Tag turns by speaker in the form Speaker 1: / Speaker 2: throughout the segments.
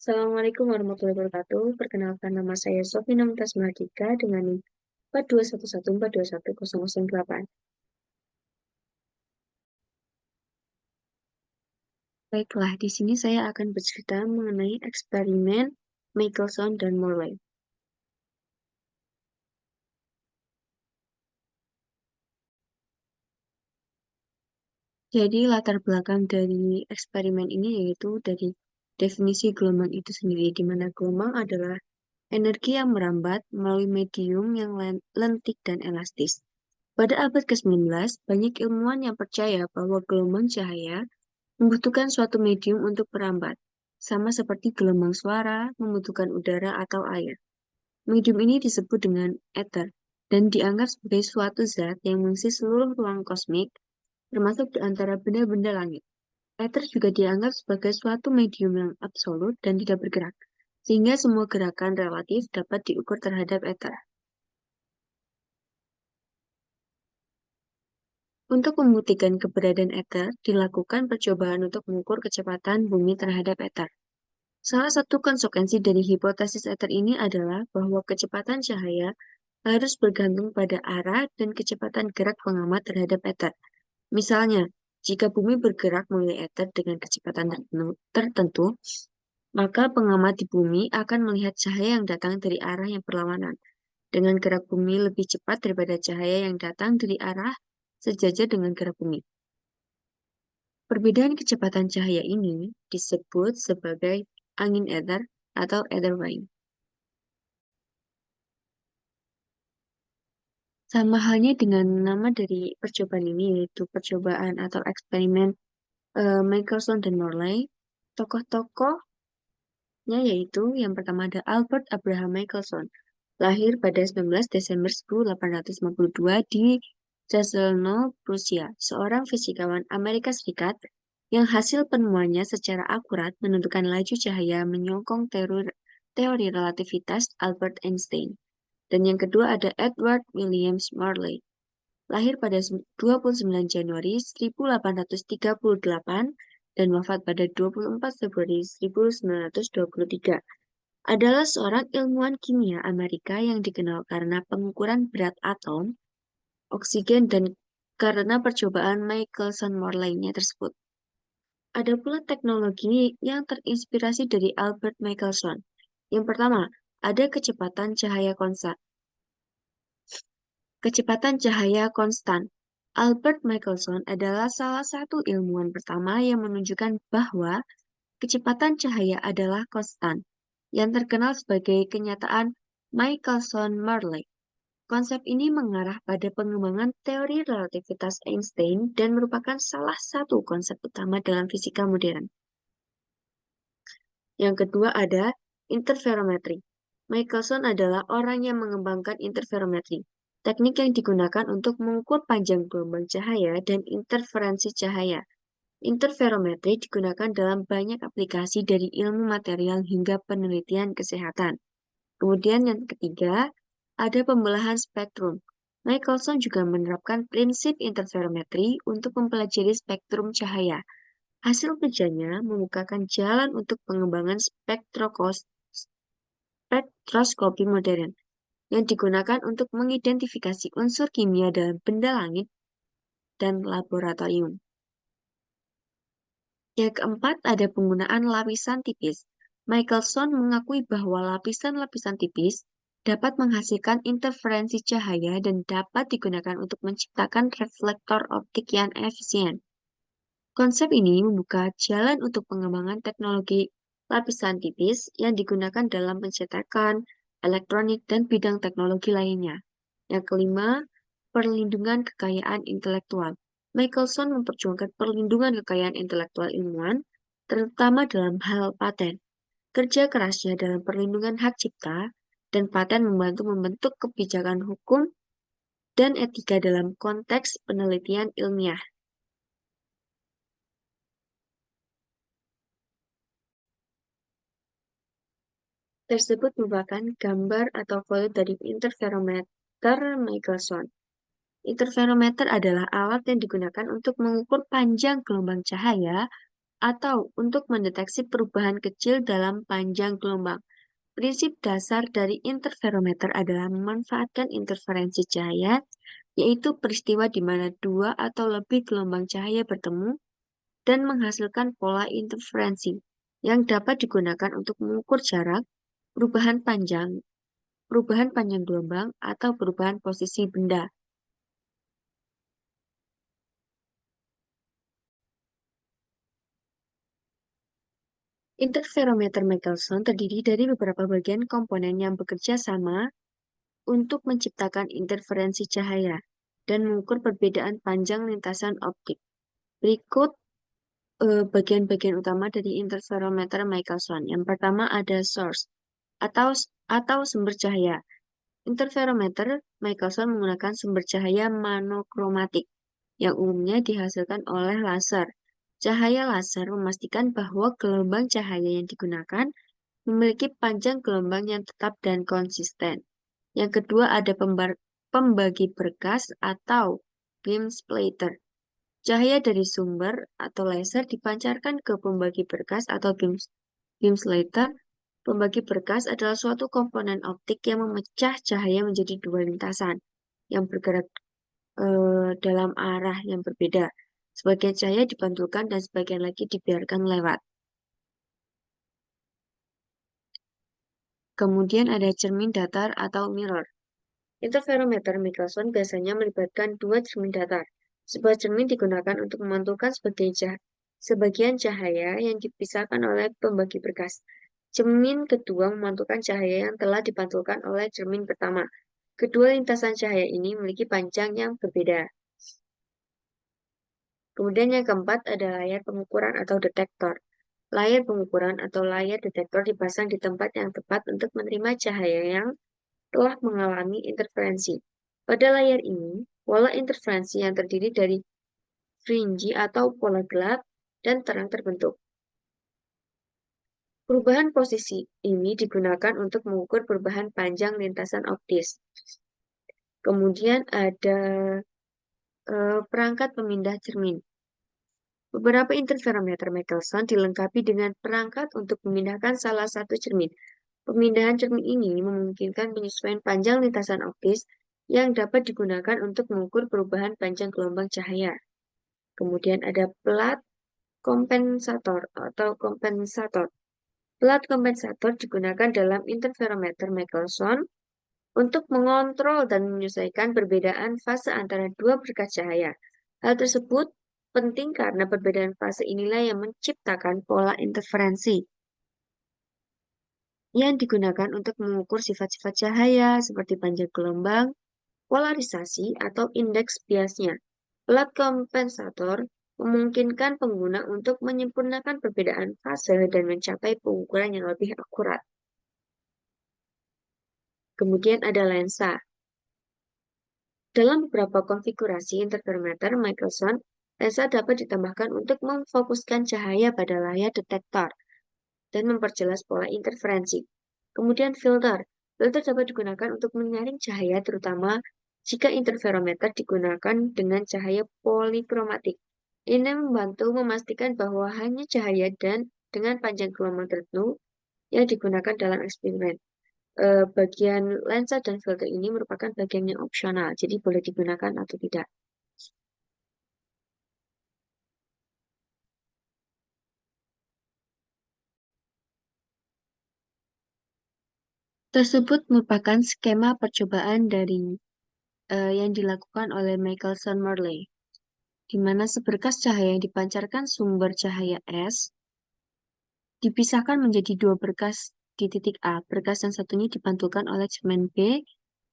Speaker 1: Assalamualaikum warahmatullahi wabarakatuh. Perkenalkan nama saya Sofina Mumtaz Mahardika dengan NIM 42114210008. Baiklah, di sini saya akan bercerita mengenai eksperimen Michelson dan Morley. Jadi latar belakang dari eksperimen ini yaitu dari definisi gelombang itu sendiri, di mana gelombang adalah energi yang merambat melalui medium yang lentik dan elastis. Pada abad ke-19, banyak ilmuwan yang percaya bahwa gelombang cahaya membutuhkan suatu medium untuk merambat, sama seperti gelombang suara membutuhkan udara atau air. Medium ini disebut dengan ether, dan dianggap sebagai suatu zat yang mengisi seluruh ruang kosmik, termasuk di antara benda-benda langit. Ether juga dianggap sebagai suatu medium yang absolut dan tidak bergerak, sehingga semua gerakan relatif dapat diukur terhadap ether. Untuk membuktikan keberadaan ether, dilakukan percobaan untuk mengukur kecepatan bumi terhadap ether. Salah satu konsekuensi dari hipotesis ether ini adalah bahwa kecepatan cahaya harus bergantung pada arah dan kecepatan gerak pengamat terhadap ether. Misalnya, jika bumi bergerak melalui ether dengan kecepatan tertentu, maka pengamat di bumi akan melihat cahaya yang datang dari arah yang berlawanan. Dengan gerak bumi lebih cepat daripada cahaya yang datang dari arah sejajar dengan gerak bumi. Perbedaan kecepatan cahaya ini disebut sebagai angin ether atau ether wind. Sama halnya dengan nama dari percobaan ini, yaitu percobaan atau eksperimen Michelson dan Morley. Tokoh-tokohnya yaitu yang pertama ada Albert Abraham Michelson, lahir pada 19 Desember 1852 di Drezno, Prusia, seorang fisikawan Amerika Serikat yang hasil penemuannya secara akurat menentukan laju cahaya menyokong teori relativitas Albert Einstein. Dan yang kedua ada Edward Williams Morley, lahir pada 29 Januari 1838 dan wafat pada 24 Februari 1923, adalah seorang ilmuwan kimia Amerika yang dikenal karena pengukuran berat atom, oksigen, dan karena percobaan Michelson-Morley-nya tersebut. Ada pula teknologi yang terinspirasi dari Albert Michelson. Yang pertama, ada kecepatan cahaya konstan. Kecepatan cahaya konstan. Albert Michelson adalah salah satu ilmuwan pertama yang menunjukkan bahwa kecepatan cahaya adalah konstan, yang terkenal sebagai kenyataan Michelson-Morley. Konsep ini mengarah pada pengembangan teori relativitas Einstein dan merupakan salah satu konsep utama dalam fisika modern. Yang kedua ada interferometri. Michelson adalah orang yang mengembangkan interferometri, teknik yang digunakan untuk mengukur panjang gelombang cahaya dan interferensi cahaya. Interferometri digunakan dalam banyak aplikasi dari ilmu material hingga penelitian kesehatan. Kemudian yang ketiga, ada pembelahan spektrum. Michelson juga menerapkan prinsip interferometri untuk mempelajari spektrum cahaya. Hasil kerjanya membukakan jalan untuk pengembangan spektroskopi modern yang digunakan untuk mengidentifikasi unsur kimia dalam benda langit dan laboratorium. Yang keempat, ada penggunaan lapisan tipis. Michelson mengakui bahwa lapisan-lapisan tipis dapat menghasilkan interferensi cahaya dan dapat digunakan untuk menciptakan reflektor optik yang efisien. Konsep ini membuka jalan untuk pengembangan teknologi lapisan tipis yang digunakan dalam pencetakan, elektronik, dan bidang teknologi lainnya. Yang kelima, perlindungan kekayaan intelektual. Michelson memperjuangkan perlindungan kekayaan intelektual ilmuwan, terutama dalam hal paten. Kerja kerasnya dalam perlindungan hak cipta dan paten membantu membentuk kebijakan hukum dan etika dalam konteks penelitian ilmiah. Tersebut merupakan gambar atau foto dari interferometer Michelson. Interferometer adalah alat yang digunakan untuk mengukur panjang gelombang cahaya atau untuk mendeteksi perubahan kecil dalam panjang gelombang. Prinsip dasar dari interferometer adalah memanfaatkan interferensi cahaya, yaitu peristiwa di mana dua atau lebih gelombang cahaya bertemu dan menghasilkan pola interferensi yang dapat digunakan untuk mengukur jarak, perubahan panjang, gelombang, atau perubahan posisi benda. Interferometer Michelson terdiri dari beberapa bagian komponen yang bekerja sama untuk menciptakan interferensi cahaya dan mengukur perbedaan panjang lintasan optik. Berikut bagian-bagian utama dari interferometer Michelson. Yang pertama ada source atau sumber cahaya. Interferometer Michelson menggunakan sumber cahaya monokromatik yang umumnya dihasilkan oleh laser. Cahaya laser memastikan bahwa gelombang cahaya yang digunakan memiliki panjang gelombang yang tetap dan konsisten. Yang kedua ada pembagi berkas atau beam splitter. Cahaya dari sumber atau laser dipancarkan ke pembagi berkas atau beam splitter. Pembagi berkas adalah suatu komponen optik yang memecah cahaya menjadi dua lintasan yang bergerak dalam arah yang berbeda. Sebagian cahaya dipantulkan dan sebagian lagi dibiarkan lewat. Kemudian ada cermin datar atau mirror. Interferometer Michelson biasanya melibatkan dua cermin datar. Sebuah cermin digunakan untuk memantulkan sebagian cahaya yang dipisahkan oleh pembagi berkas. Cermin kedua memantulkan cahaya yang telah dipantulkan oleh cermin pertama. Kedua lintasan cahaya ini memiliki panjang yang berbeda. Kemudian yang keempat ada layar pengukuran atau detektor. Layar pengukuran atau layar detektor dipasang di tempat yang tepat untuk menerima cahaya yang telah mengalami interferensi. Pada layar ini, pola interferensi yang terdiri dari fringe atau pola gelap dan terang terbentuk. Perubahan posisi ini digunakan untuk mengukur perubahan panjang lintasan optis. Kemudian ada perangkat pemindah cermin. Beberapa interferometer Michelson dilengkapi dengan perangkat untuk memindahkan salah satu cermin. Pemindahan cermin ini memungkinkan penyesuaian panjang lintasan optis yang dapat digunakan untuk mengukur perubahan panjang gelombang cahaya. Kemudian ada plat kompensator atau kompensator. Plat kompensator digunakan dalam interferometer Michelson untuk mengontrol dan menyesuaikan perbedaan fase antara dua berkas cahaya. Hal tersebut penting karena perbedaan fase inilah yang menciptakan pola interferensi yang digunakan untuk mengukur sifat-sifat cahaya seperti panjang gelombang, polarisasi, atau indeks biasnya. Plat kompensator memungkinkan pengguna untuk menyempurnakan perbedaan fase dan mencapai pengukuran yang lebih akurat. Kemudian ada lensa. Dalam beberapa konfigurasi interferometer Michelson, lensa dapat ditambahkan untuk memfokuskan cahaya pada layar detektor dan memperjelas pola interferensi. Kemudian filter. Filter dapat digunakan untuk menyaring cahaya terutama jika interferometer digunakan dengan cahaya polikromatik. Ini membantu memastikan bahwa hanya cahaya dan dengan panjang gelombang tertentu yang digunakan dalam eksperimen. Bagian lensa dan filter ini merupakan bagian yang opsional, jadi boleh digunakan atau tidak. Tersebut merupakan skema percobaan dari yang dilakukan oleh Michelson-Morley, di mana seberkas cahaya yang dipancarkan sumber cahaya S dipisahkan menjadi dua berkas di titik A. Berkas yang satunya dipantulkan oleh cermin B,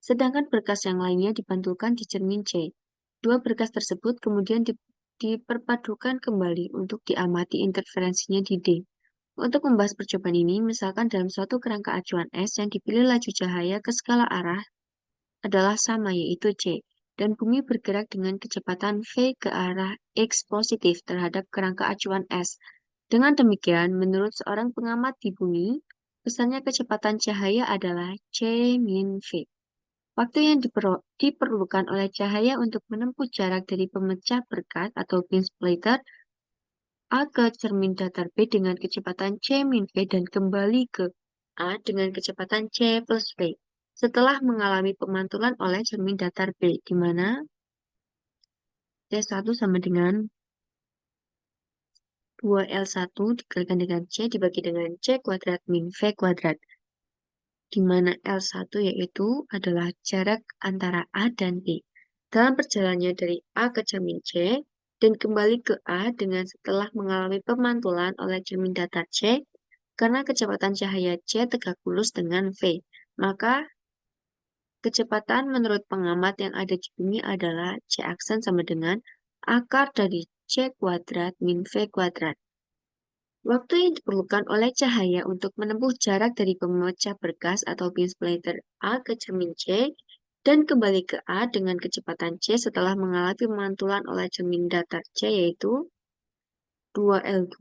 Speaker 1: sedangkan berkas yang lainnya dipantulkan di cermin C. Dua berkas tersebut kemudian diperpadukan kembali untuk diamati interferensinya di D. Untuk membahas percobaan ini, misalkan dalam suatu kerangka acuan S yang dipilih laju cahaya ke skala arah adalah sama, yaitu C, dan bumi bergerak dengan kecepatan V ke arah X positif terhadap kerangka acuan S. Dengan demikian, menurut seorang pengamat di bumi, besarnya kecepatan cahaya adalah C min V. Waktu yang diperlukan oleh cahaya untuk menempuh jarak dari pemecah berkas atau beam splitter A ke cermin datar B dengan kecepatan C min V dan kembali ke A dengan kecepatan C plus V setelah mengalami pemantulan oleh cermin datar B, di mana C1 sama dengan 2L1 dikalikan dengan C dibagi dengan C kuadrat min V kuadrat, di mana L1 yaitu adalah jarak antara A dan B. Dalam perjalanannya dari A ke cermin C dan kembali ke A dengan setelah mengalami pemantulan oleh cermin datar C, karena kecepatan cahaya C tegak lurus dengan V, maka kecepatan menurut pengamat yang ada di bumi adalah C aksen sama dengan akar dari C kuadrat min V kuadrat. Waktu yang diperlukan oleh cahaya untuk menempuh jarak dari pemecah berkas atau beam splitter A ke cermin C dan kembali ke A dengan kecepatan C setelah mengalami pemantulan oleh cermin datar C yaitu 2L2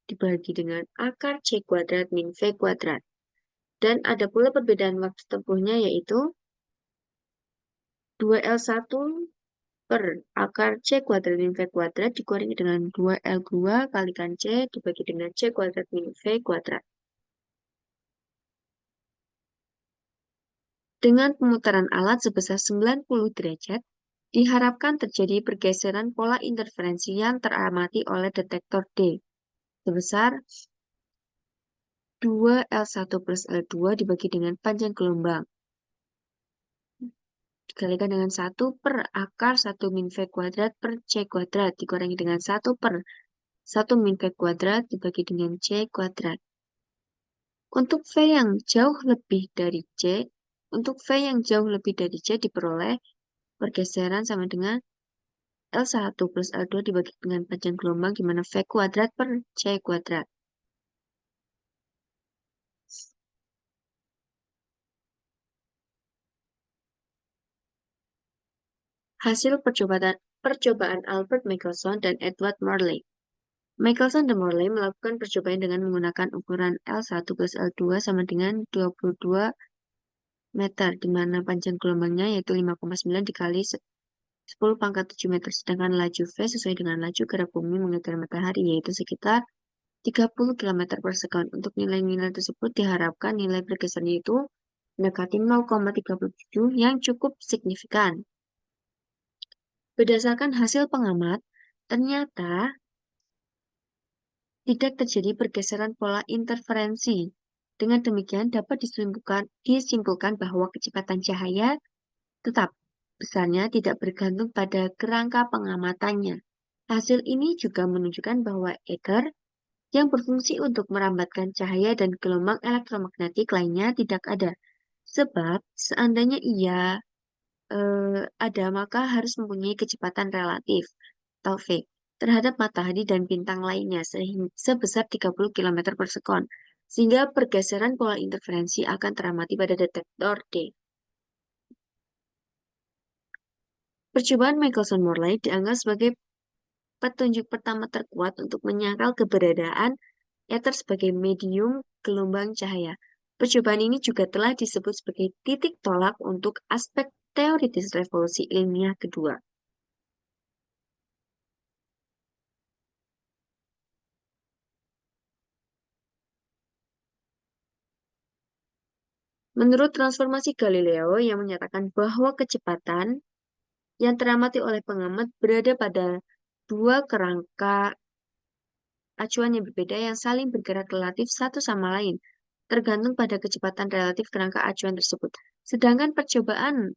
Speaker 1: dibagi dengan akar C kuadrat min V kuadrat. Dan ada pula perbedaan waktu tempuhnya yaitu 2L1 per akar C kuadrat min V kuadrat dikurangi dengan 2L2 kalikan C dibagi dengan C kuadrat min V kuadrat. Dengan pemutaran alat sebesar 90 derajat, diharapkan terjadi pergeseran pola interferensi yang teramati oleh detektor D sebesar 2L1 plus L2 dibagi dengan panjang gelombang dikalikan dengan 1 per akar 1 min V kuadrat per C kuadrat dikurangi dengan 1 per 1 min V kuadrat dibagi dengan C kuadrat. Untuk V yang jauh lebih dari C, untuk V yang jauh lebih dari C diperoleh pergeseran sama dengan L1 plus L2 dibagi dengan panjang gelombang di mana V kuadrat per C kuadrat. Hasil percobaan Albert Michelson dan Edward Morley. Michelson dan Morley melakukan percobaan dengan menggunakan ukuran L1 plus L2 sama dengan 22 meter, di mana panjang gelombangnya yaitu 5,9 dikali 10 pangkat 7 meter, sedangkan laju V sesuai dengan laju gerak bumi mengelilingi matahari, yaitu sekitar 30 km per sekon. Untuk nilai-nilai tersebut diharapkan nilai pergeserannya itu mendekati 0,37 yang cukup signifikan. Berdasarkan hasil pengamat, ternyata tidak terjadi pergeseran pola interferensi. Dengan demikian dapat disimpulkan bahwa kecepatan cahaya tetap besarnya tidak bergantung pada kerangka pengamatannya. Hasil ini juga menunjukkan bahwa ether yang berfungsi untuk merambatkan cahaya dan gelombang elektromagnetik lainnya tidak ada. Sebab seandainya ia ada, maka harus mempunyai kecepatan relatif atau V terhadap matahari dan bintang lainnya sebesar 30 km per sekon, sehingga pergeseran pola interferensi akan teramati pada detektor D. Percobaan Michelson-Morley dianggap sebagai petunjuk pertama terkuat untuk menyangkal keberadaan ether sebagai medium gelombang cahaya. Percobaan ini juga telah disebut sebagai titik tolak untuk aspek teoritis revolusi ilmiah kedua. Menurut transformasi Galileo yang menyatakan bahwa kecepatan yang teramati oleh pengamat berada pada dua kerangka acuan yang berbeda yang saling bergerak relatif satu sama lain, tergantung pada kecepatan relatif kerangka acuan tersebut. Sedangkan percobaan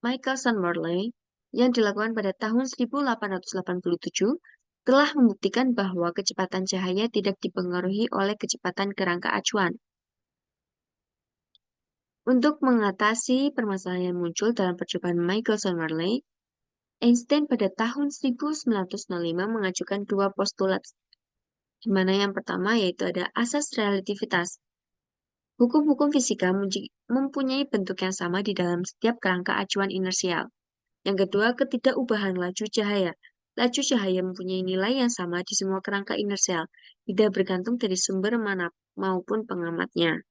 Speaker 1: Michelson-Morley yang dilakukan pada tahun 1887 telah membuktikan bahwa kecepatan cahaya tidak dipengaruhi oleh kecepatan kerangka acuan. Untuk mengatasi permasalahan yang muncul dalam percobaan Michelson-Morley, Einstein pada tahun 1905 mengajukan dua postulat, di mana yang pertama yaitu ada asas relativitas. Hukum-hukum fisika mempunyai bentuk yang sama di dalam setiap kerangka acuan inersial. Yang kedua, ketidakubahan laju cahaya. Laju cahaya mempunyai nilai yang sama di semua kerangka inersial, tidak bergantung dari sumber mana maupun pengamatnya.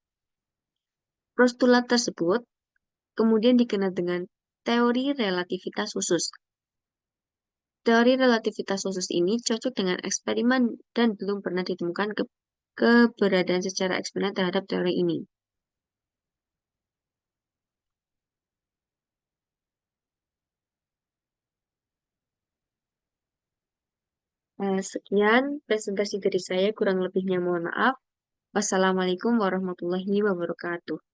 Speaker 1: Postulat tersebut kemudian dikenal dengan teori relativitas khusus. Teori relativitas khusus ini cocok dengan eksperimen dan belum pernah ditemukan keberadaan secara eksperimen terhadap teori ini. Sekian presentasi dari saya, kurang lebihnya mohon maaf. Wassalamualaikum warahmatullahi wabarakatuh.